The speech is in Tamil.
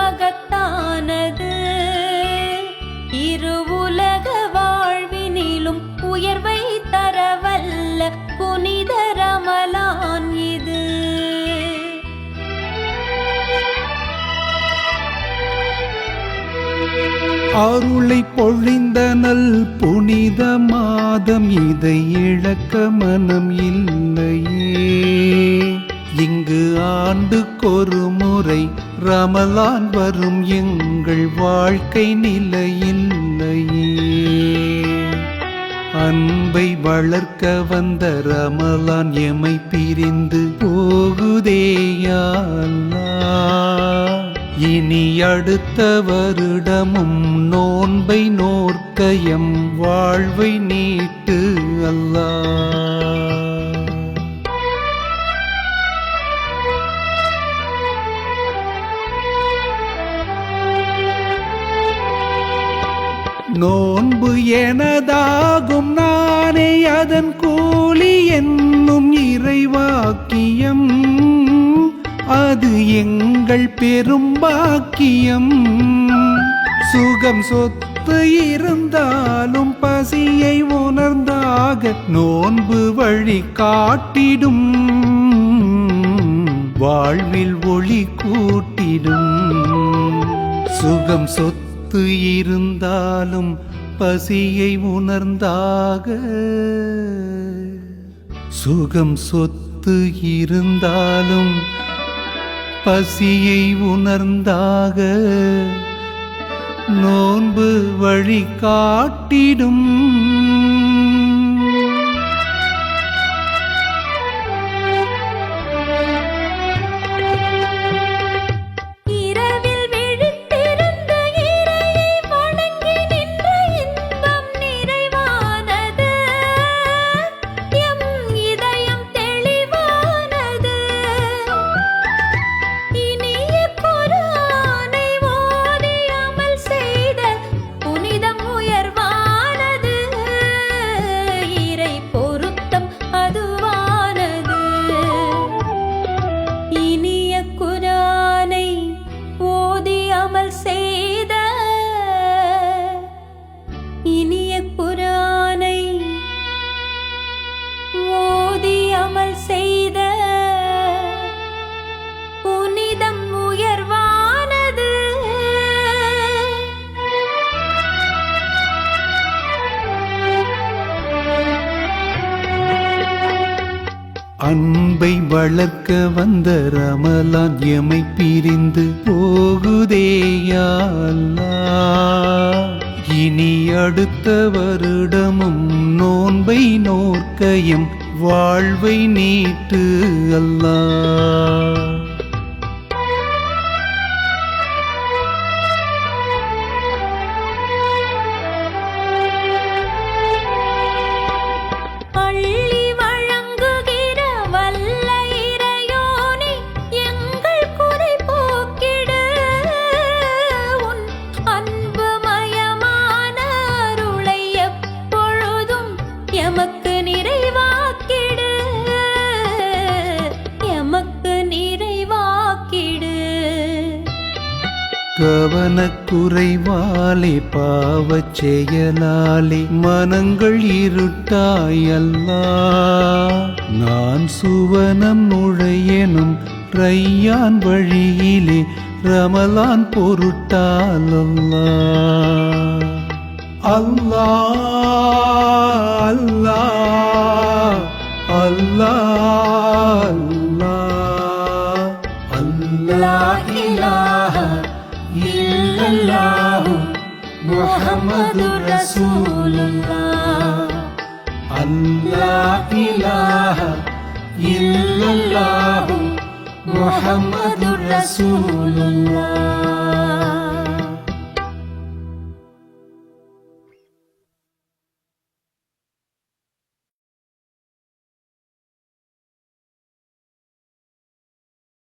மகத்தானது. இருவுலக வாழ்வினிலும் உயர்வை தரவல்ல புனித ரமலான் இது. அருளை பொழிந்த நல் புனித மாதம், இதை இழக்க மனம் இல்லையே. இங்கு ஆண்டுக்கொரு முறை ரமலான் வரும், எங்கள் வாழ்க்கை நிலையில்லையே. அன்பை வளர்க்க வந்த ரமலான் எமை பிரிந்து போகுதே யா அல்லாஹ். இனி அடுத்த வருடமும் நோன்பை நோற்க எம் வாழ்வை நீட்டு அல்லாஹ். நோன்பு எனதாகும், நானே அதன் கூலி என்னும் இறைவாக்கியம். அது எங்கள் பெரும் பாக்கியம். சுகம் சொத்து இருந்தாலும் பசியை உணர்ந்தாக நோன்பு வழி காட்டிடும், வாழ்வில் ஒளி கூட்டிடும். சுகம் சொத்து இருந்தாலும் பசியை உணர்ந்தாக, சுகம் சொத்து இருந்தாலும் பசியை உணர்ந்தாக நோன்பு வழி காட்டிடும். இனிய குர்ஆனை ஓதி அமல் செய்த புனிதம் உயர்வானது. அன்பை வளர்க்க வந்த ரமலான் எமை பிரிந்து போகுதே யா அல்லாஹ். இனி அடுத்த வருடமும் நோன்பை நோற்க எம் வாழ்வை நீட்டு அல்லாஹ். எமக்கு நிறைவாக்கிடு, எமக்கு நிறைவாக்கிடு. கவனக்குறைவாலே பாவச் செயலாலே மனங்கள் இருட்டாய் அல்லாஹ். நான் சுவனம் நுழையனும் ரையான் வழியிலே ரமலான் பொருட்டால் அல்லாஹ். அல்லாஹ் அல்லாஹ் அல்லாஹ் அல்லாஹ் அல்லாஹ் இலாஹ இல்லல்லாஹு முஹம்மதுர் ரசூலுல்லாஹ். அல்லாஹ் இலாஹ இல்லல்லாஹு முஹம்மதுர் ரசூலுல்லாஹ்.